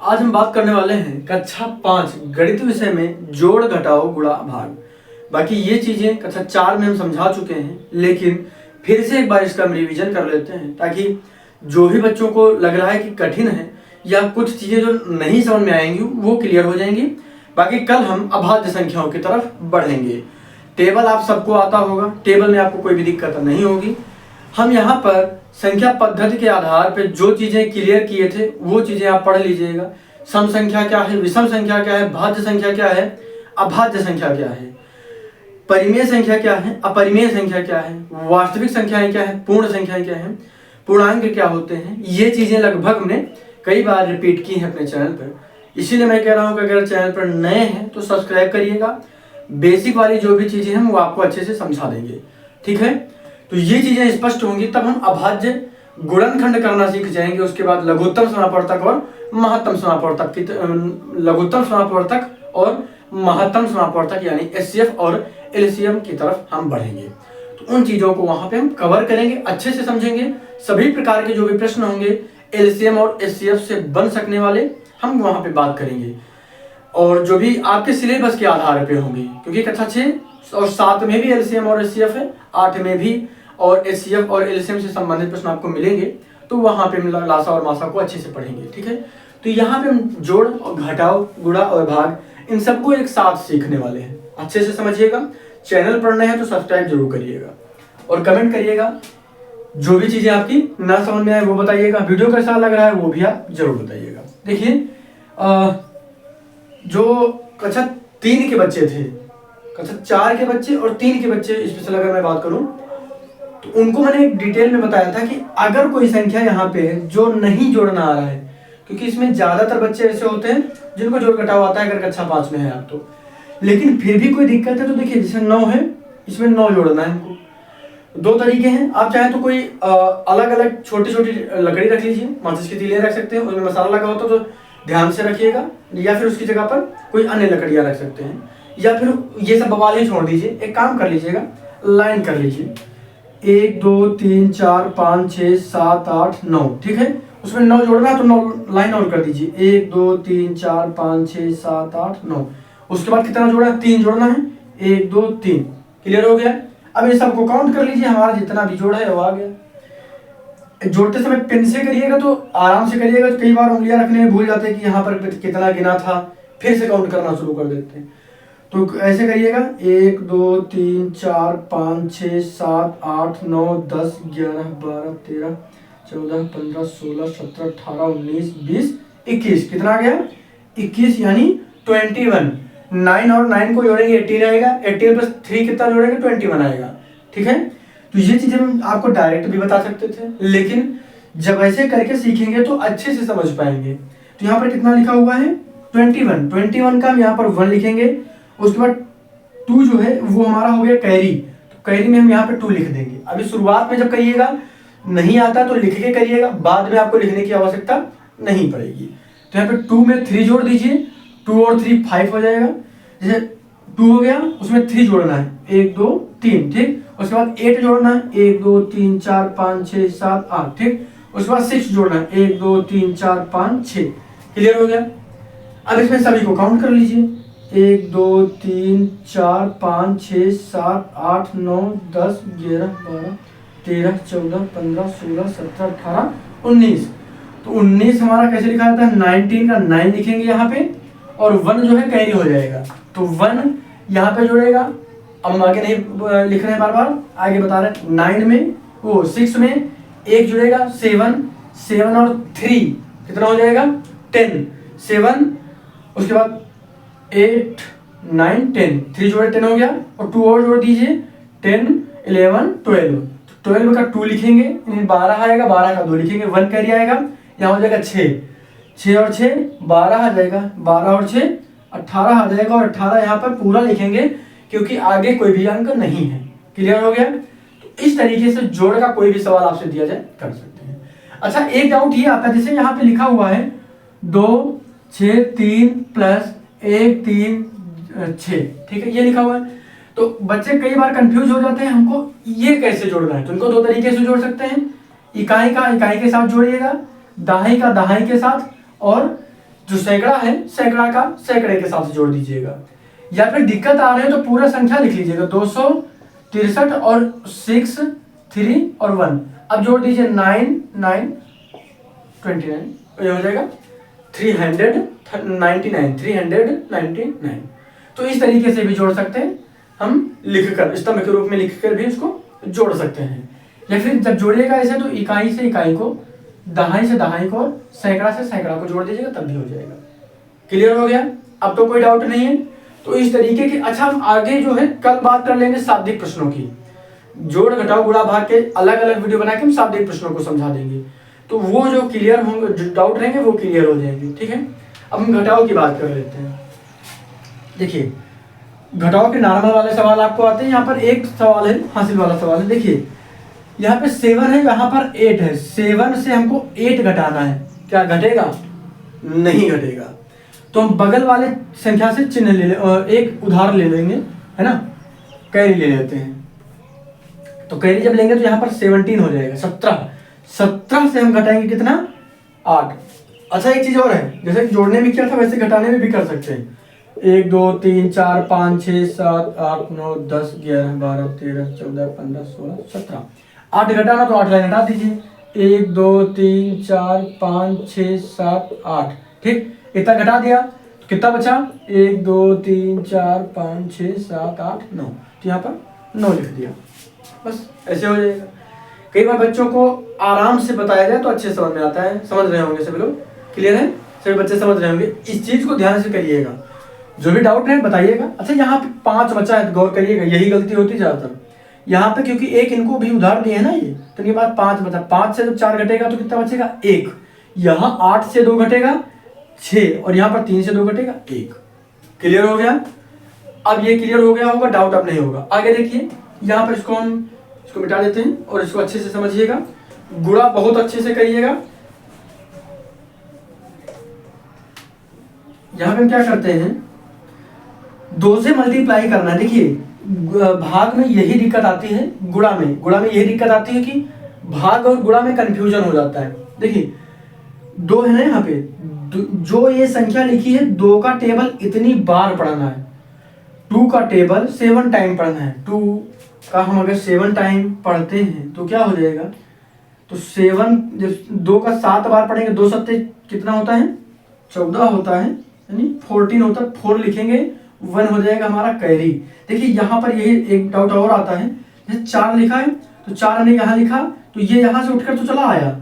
आज हम बात करने वाले हैं कक्षा 5 गणित विषय में जोड़ घटाओ गुणा भाग। बाकी ये चीजें कक्षा 4 में हम समझा चुके हैं, लेकिन फिर से एक बार इसका हम रिवीजन कर लेते हैं ताकि जो भी बच्चों को लग रहा है कि कठिन है या कुछ चीजें जो नहीं समझ में आएंगी वो क्लियर हो जाएंगी। बाकी कल हम अभाज्य संख्याओं की तरफ बढ़ेंगे। टेबल आप सबको आता होगा, टेबल में आपको कोई भी दिक्कत नहीं होगी। हम यहाँ पर संख्या पद्धति के आधार पर जो चीजें क्लियर किए थे वो चीजें आप पढ़ लीजिएगा। सम संख्या क्या है, विषम संख्या क्या है, भाज्य संख्या क्या है, अभाज्य संख्या क्या है, परिमेय संख्या क्या है, अपरिमेय संख्या क्या है, वास्तविक संख्याएं क्या है, पूर्ण संख्याएं क्या है, पूर्णांक क्या होते हैं। ये चीजें लगभग हमने कई बार रिपीट की हैं अपने चैनल पर। इसीलिए मैं कह रहा हूँ कि अगर चैनल पर नए हैं तो सब्सक्राइब करिएगा। बेसिक वाली जो भी चीजें हैं वो आपको अच्छे से समझा देंगे, ठीक है। तो ये चीजें स्पष्ट होंगी तब हम अभाज्य गुणनखंड करना सीख जाएंगे। उसके बाद लघुत्तम समापवर्तक और महत्तम समापवर्तक की लघुत्तम समापवर्तक और महत्तम समापवर्तक यानी एचसीएफ और एलसीएम की तरफ हम बढ़ेंगे। तो उन चीजों को वहां पे हम कवर करेंगे, अच्छे से समझेंगे। सभी प्रकार के जो भी प्रश्न होंगे एलसीएम और एचसीएफ से बन सकने वाले हम वहां पे बात करेंगे, और जो भी आपके सिलेबस के आधार पे होंगे, क्योंकि कक्षा 6 और 7 में भी एलसीएम और एचसीएफ है, 8 में भी और एचसीएफ और एलसीएम से संबंधित प्रश्न आपको मिलेंगे। तो वहां पे हम लासा और मासा को अच्छे से पढ़ेंगे, ठीक है। तो यहाँ पे हम जोड़ और घटाओ, गुणा और भाग इन सबको एक साथ सीखने वाले हैं। अच्छे से समझिएगा। चैनल पर नए हैं तो सब्सक्राइब जरूर करिएगा और कमेंट करिएगा। जो भी चीजें आपकी ना समझ में आए वो बताइएगा। वीडियो कैसा लग रहा है वो भी आप जरूर बताइएगा। देखिए, जो कक्षा 3 के बच्चे थे, कक्षा 4 के बच्चे और 3 के बच्चे स्पेशल अगर मैं बात करूं तो उनको मैंने डिटेल में बताया था कि अगर कोई संख्या यहाँ पे जो नहीं जोड़ना आ रहा है, क्योंकि इसमें ज्यादातर बच्चे ऐसे होते हैं जिनको जोड़ घटाव आता है अगर कक्षा 5 में है आप तो, लेकिन फिर भी कोई दिक्कत है तो देखिए जैसे 9 है, इसमें 9 जोड़ना है हमको। 2 तरीके हैं, आप चाहे तो कोई अलग अलग छोटी छोटी लकड़ी रख लीजिए, माचिस की तीलियां रख सकते हैं, उसमें मसाला लगा होता तो ध्यान से रखिएगा, या फिर उसकी जगह पर कोई अन्य लकड़ियां रख सकते हैं, या फिर ये सब बवाल ही छोड़ दीजिए। एक काम कर लीजिएगा, लाइन कर लीजिए 1 2 3 4 5 6 7 8 9, ठीक है। उसमें 9 जोड़ना है तो 9 लाइन और कर दीजिए, 1 2 3 4 5 6 7 8 9। उसके बाद कितना जोड़ना है, 3 जोड़ना है, 1 2 3। क्लियर हो गया। अब इन सबको काउंट कर लीजिए, हमारा जितना भी जोड़ है वो आ गया। जोड़ते समय पेन से करिएगा तो आराम से करिएगा, तो कई बार उंगलियां रखने में भूल जाते हैं कि यहाँ पर कितना गिना था, फिर से काउंट करना शुरू कर देते हैं। तो ऐसे करिएगा 1 2 3 4 5 6 7 8 9 10 11 12 13 14 15 16 17 18 19 20 21। कितना आ गया, 21 यानी 21। 9 और 9 को जोड़ेंगे 18 आएगा, 18 प्लस 3 कितना जोड़ेंगे 21 आएगा, ठीक है। तो ये चीजें हम आपको डायरेक्ट भी बता सकते थे, लेकिन जब ऐसे करके सीखेंगे तो अच्छे से समझ पाएंगे। तो यहाँ पर कितना लिखा हुआ है 21 का हम यहाँ पर 1 लिखेंगे। उसके बाद 2 जो है वो हमारा हो गया कैरी, तो कैरी में हम यहाँ पे 2 लिख देंगे। अभी शुरुआत में जब करिएगा नहीं आता तो लिख के करिएगा, बाद में आपको लिखने की आवश्यकता नहीं पड़ेगी। तो यहाँ पे 2 में 3 जोड़ दीजिए, 2 और 3 5 हो जाएगा। जैसे 2 हो गया, उसमें 3 जोड़ना है, 1 2 3, ठीक। उसके बाद 8 जोड़ना है, 1 2 3 4 5 6 7 8, ठीक। उसके बाद 6 जोड़ना है, 1 2 3 4 5 6। क्लियर हो गया। अब इसमें सभी को काउंट कर लीजिए, 1 2 3 4 5 6 7 8 9 10 11 12 13 14 15 16 17 18 19। तो 19 हमारा कैसे लिखा जाता है, 19 का 9 लिखेंगे यहाँ पे, और 1 जो है कैरी हो जाएगा, तो 1 यहाँ पे जोड़ेगा। अब हम आगे नहीं लिख रहे हैं, बार बार आगे बता रहे हैं। 9 में वो 6 में 1 जुड़ेगा, 7 और 3 कितना हो जाएगा 10, 7। उसके बाद 8 9 10, 3 जोड़े 10 हो गया, और 2 और जोड़ दीजिए 10 11 12। 12 का 2 लिखेंगे, 12 आएगा, 12 का 2 लिखेंगे, 1 कैरी आएगा, यहाँ हो जाएगा 6 और 6 12 आ जाएगा, 12 और 6 18 आ जाएगा, और 18 यहाँ पर पूरा लिखेंगे क्योंकि आगे कोई भी अंक नहीं है। क्लियर हो गया। तो इस तरीके से जोड़ का कोई भी सवाल आपसे दिया जाए कर सकते हैं। अच्छा, एक डाउट ये आता है, जैसे यहाँ पे लिखा हुआ है 2 6 3 प्लस 1 3 6, ठीक है, ये लिखा हुआ है। तो बच्चे कई बार कंफ्यूज हो जाते हैं, हमको ये कैसे जोड़ना है। तो इनको 2 तरीके से जोड़ सकते हैं, इकाई का इकाई के साथ जोड़िएगा, दहाई का दहाई के साथ, और जो सैकड़ा है सैकड़ा का सैकड़े के साथ जोड़ दीजिएगा। या फिर दिक्कत आ रही है तो पूरा संख्या लिख लीजिएगा, 263 और 6 3 और 1। अब जोड़ दीजिए 9 9 29, ये हो जाएगा 399। तो इस तरीके से भी जोड़ सकते हैं हम, लिखकर स्तंभ के रूप में लिखकर भी इसको जोड़ सकते हैं। या फिर जब जोड़िएगा ऐसे तो इकाई से इकाई को, दहाई से दहाई को, सैकड़ा से सैकड़ा को जोड़ दीजिएगा, तब भी हो जाएगा। क्लियर हो गया? अब तो कोई डाउट नहीं है। तो इस तरीके की, अच्छा हम आगे जो है कल बात कर लेंगे शाब्दिक प्रश्नों की। जोड़ घटाओ गुणा भाग के अलग अलग वीडियो बना के हम शाब्दिक प्रश्नों को समझा देंगे, तो वो जो क्लियर होंगे, जो डाउट रहेंगे वो क्लियर हो जाएंगे। ठीक है, अब हम घटाओ की बात कर लेते हैं। देखिए घटाओ के नॉर्मल वाले सवाल आपको आते हैं। यहाँ पर एक सवाल है हासिल वाला सवाल है। देखिए यहाँ पे 7 है, यहाँ पर 8 है। 7 से हमको 8 घटाना है, क्या घटेगा? नहीं घटेगा। तो हम बगल वाले संख्या से चिन्ह ले ले, एक उधार ले लेंगे, है ना, कैरी ले लेते हैं। तो कैरी जब लेंगे तो यहाँ पर 17 हो जाएगा, 17 से हम घटाएंगे कितना? 8। अच्छा एक चीज और है, जैसे जोड़ने में किया था वैसे घटाने में भी कर सकते हैं। 1 2 3 4 5 6 7 8 9 10 11 12 13 14 15 16 17। 8 घटाना तो 8 लाइन हटा दीजिए। 1 2 3 4 5 6 7 8। ठीक, इतना घटा दिया तो कितना बचा? 1 2 3 4 5 6 7 8 9। तो यहाँ पर 9 लिख दिया, बस ऐसे हो जाएगा। कई बार बच्चों को आराम से बताया जाए तो अच्छे समझ में आता है। समझ रहे होंगे सभी लोग? क्लियर है? सभी बच्चे समझ रहे होंगे। इस चीज को ध्यान से करिएगा, जो भी डाउट है बताइएगा। अच्छा यहाँ पे 5 बचा है, गौर करिएगा, यही गलती होती है ज्यादातर यहाँ पे, क्योंकि एक इनको भी उधार दिए है ना ये, तो इनके पास 5 बचा। 5 से जब 4 घटेगा तो कितना बचेगा? 1। यहाँ 8 से 2 घटेगा 6, और यहाँ पर 3 से 2 घटेगा 1। क्लियर हो गया? अब ये क्लियर हो गया होगा, डाउट अब नहीं होगा। आगे देखिए, यहाँ पर इसको हम इसको मिटा देते हैं और इसको अच्छे से समझिएगा। गुणा बहुत अच्छे से करिएगा। यहाँ पे हम क्या करते हैं, 2 से मल्टीप्लाई करना है। देखिए भाग में यही दिक्कत आती है, गुणा में यही दिक्कत आती है कि भाग और गुणा में कंफ्यूजन हो जाता है। देखिए 2 है ना यहाँ पे, जो ये संख्या लिखी है 2 का टेबल इतनी बार पढ़ना है। 2 का टेबल 7 टाइम पढ़ना है। 2 का हम अगर 7 टाइम पढ़ते हैं तो क्या हो जाएगा? तो 7 जब 2 का 7 बार पढ़ेंगे, 2 सत्ते कितना होता है? 14 होता है, यानी 14 होता है। 4 लिखेंगे, 1 हो जाएगा हमारा कैरी। देखिए यहाँ पर यही एक डाउट और आता है, जैसे 4 लिखा है तो 4 हमने यहाँ लिखा तो ये यहाँ से उठकर तो चला आया,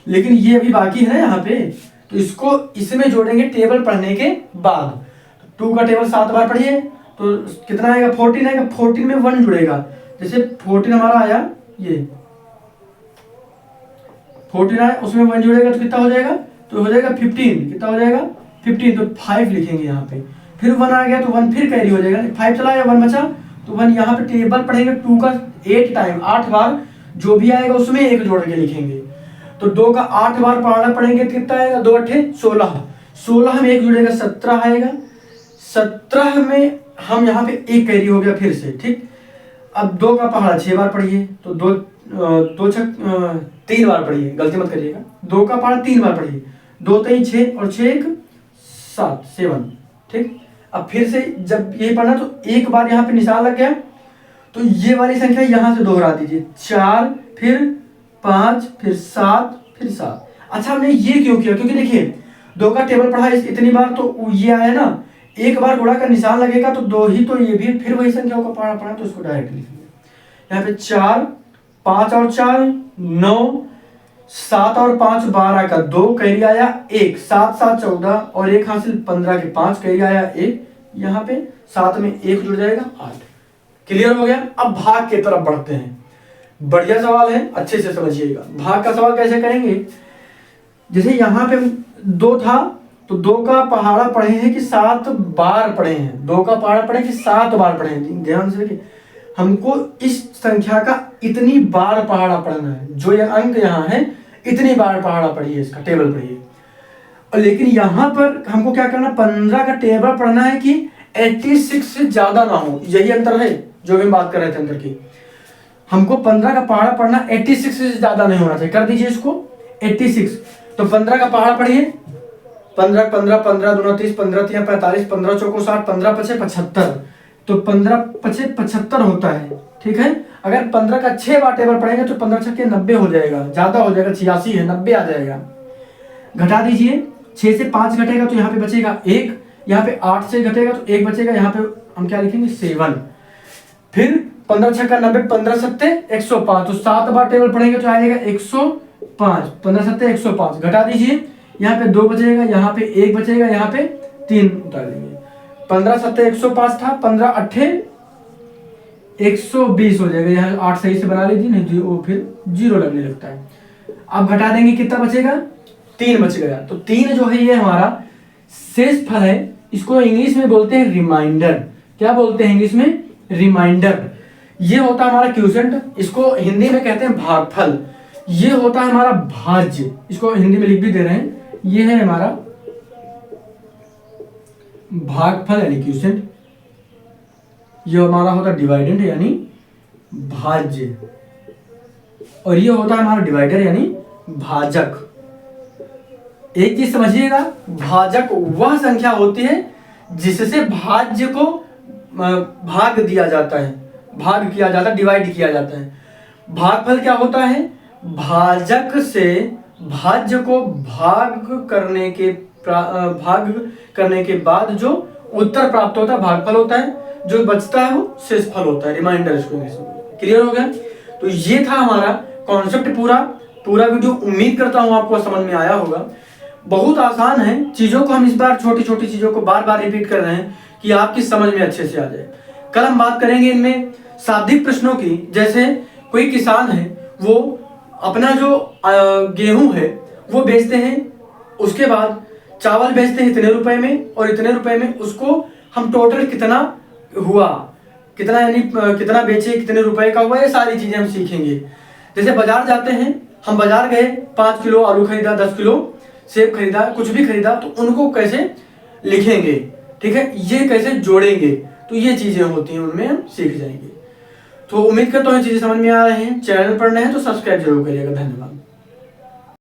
लेकिन ये अभी बाकी है ना यहाँ पे, तो इसको इसमें जोड़ेंगे टेबल पढ़ने के बाद। 2 का टेबल 7 बार पढ़िए तो कितना आएगा? 14 आएगा। 14 में 1 जुड़ेगा, जैसे 14 हमारा आया, ये 14 आया, उसमें 1 जुड़ेगा तो कितना हो जाएगा? तो हो जाएगा 15। कितना हो जाएगा? 15। तो 5 लिखेंगे यहाँ पे, फिर 1 आ गया तो 1 फिर कैरी हो जाएगा। 5 चला या 1 बचा तो 1 यहाँ पे टेबल पढ़ेंगे। 2 का 8 टाइम, 8 बार, जो भी आएगा उसमें 1 जोड़ के लिखेंगे। तो 2 का 8 बार पढ़ना पढ़ेंगे, कितना आएगा? 2 8 16। 16 में 1 जुड़ेगा, 17 आएगा। 17 में हम यहाँ पे 1 कैरी हो गया फिर से। ठीक, अब 2 का पहाड़ा 6 बार पढ़िए, तो 2 6 3 बार पढ़िए, गलती मत करिएगा। 2 का पहाड़ा 3 बार पढ़िए, 2 3 6 और 6 1 7 7। ठीक, अब फिर से जब ये पढ़ना तो 1 बार यहाँ पे निशान लग गया, तो ये वाली संख्या यहाँ से दोहरा दीजिए। 4 फिर 5 फिर 7 फिर 7। अच्छा हमने ये क्यों किया? क्योंकि देखिए 2 का टेबल पढ़ा इतनी बार तो ये आया ना, 1 बार गुणा का निशान लगेगा तो 2 ही, तो ये भी फिर वही संख्याओं का पढ़ा तो उसको डायरेक्ट लिखेंगे। यहाँ पे 4 5 और 4 9, 7 और 5 12 का 2 कैरी आया 1, 7 7 14 और 1 हासिल 15 के 5 कैरी आया 1। यहाँ पे 7 में 1 जुड़ जाएगा 8। क्लियर हो गया? अब भाग की तरफ बढ़ते हैं। बढ़िया सवाल है, अच्छे से समझिएगा। भाग का सवाल कैसे करेंगे? जैसे यहाँ पे 2 था तो 2 का पहाड़ा पढ़े हैं कि 7 बार पढ़े हैं? 2 का पहाड़ा पढ़े कि 7 बार पढ़े हैं? ध्यान से देखिए, हमको इस संख्या का इतनी बार पहाड़ा पढ़ना है। जो ये अंक यहाँ है इतनी बार पहाड़ा पढ़िए, इसका टेबल पढ़िए। और लेकिन यहाँ पर हमको क्या करना, 15 का टेबल पढ़ना है कि 86 से ज्यादा ना हो। यही अंतर है जो भी हम बात कर रहे थे अंतर की। हमको 15 का पहाड़ा पढ़ना 86 से ज्यादा नहीं होना चाहिए। कर दीजिए इसको 86। तो 15 का पहाड़ा पढ़िए, 15 15 15 दूना 30, 15 3 45, 15 चौको 60, 15 पचे 75, तो 15 पचे 75 होता है। ठीक है, अगर 15 का 6 बार टेबल पढ़ेंगे तो 15 छक्के 90 हो जाएगा, ज्यादा हो जाएगा, 86 है, 90 आ जाएगा। घटा दीजिए, 6 से 5 घटेगा तो यहाँ पे बचेगा 1, यहाँ पे 8 से घटेगा तो 1 बचेगा, यहाँ पे हम क्या लिखेंगे 7। फिर 15 छक्का 90, 15 सत्ते 105, तो 7 बार टेबल पढ़ेंगे तो आएगा 105, 15 सत्ते 105। घटा दीजिए, यहाँ पे 2 बचेगा, यहाँ पे 1 बचेगा, यहाँ पे 3 उतार देंगे। 15 सत्ते 105 था, 15 अट्ठे 120 हो जाएगा, यहाँ 8 सही से बना लीजिए, नहीं वो फिर 0 लगने लगता है। अब घटा देंगे, कितना बचेगा 3 बच गया। तो 3 जो है ये हमारा शेष फल है, इसको इंग्लिश में बोलते हैं रिमाइंडर। क्या बोलते हैं इंग्लिश में? रिमाइंडर। ये होता है हमारा क्वोशिएंट, इसको हिंदी में कहते हैं भागफल। ये होता है हमारा भाज्य, इसको हिंदी में लिख भी दे रहे हैं, ये है हमारा भागफल यानी क्वोशिएंट। ये हमारा होता है डिवाइडेंड यानी भाज्य, और ये होता है हमारा डिवाइडर यानी भाजक। एक चीज समझिएगा, भाजक वह संख्या होती है जिससे भाज्य को भाग दिया जाता है, भाग किया जाता है, डिवाइड किया जाता है। भागफल क्या होता है? भाजक से भाज्य को भाग करने के बाद जो उत्तर प्राप्त होता है भागफल होता है, जो बचता है वो शेषफल होता है, रिमाइंडर इसको इंग्लिश में। क्लियर हो गया? तो ये था हमारा कॉन्सेप्ट पूरा वीडियो। उम्मीद करता हूँ आपको समझ में आया होगा। बहुत आसान है, चीजों को हम इस बार छोटी छोटी चीजों को बार बार रिपीट कर रहे हैं कि आपकी समझ में अच्छे से आ जाए। कल हम बात करेंगे इनमें शाब्दिक प्रश्नों की। जैसे कोई किसान है, वो अपना जो गेहूं है वो बेचते हैं, उसके बाद चावल बेचते हैं इतने रुपए में, और इतने रुपए में उसको हम टोटल कितना हुआ, कितना यानी कितना बेचे, कितने रुपए का हुआ, ये सारी चीजें हम सीखेंगे। जैसे बाजार जाते हैं, हम बाजार गए, 5 किलो आलू खरीदा, 10 किलो सेब खरीदा, कुछ भी खरीदा, तो उनको कैसे लिखेंगे, ठीक है, ये कैसे जोड़ेंगे, तो ये चीजें होती हैं, उनमें हम सीख जाएंगे। तो उम्मीद करता हूँ ये चीजें समझ में आ रही हैं। चैनल पर नए हैं तो सब्सक्राइब जरूर करिएगा। धन्यवाद।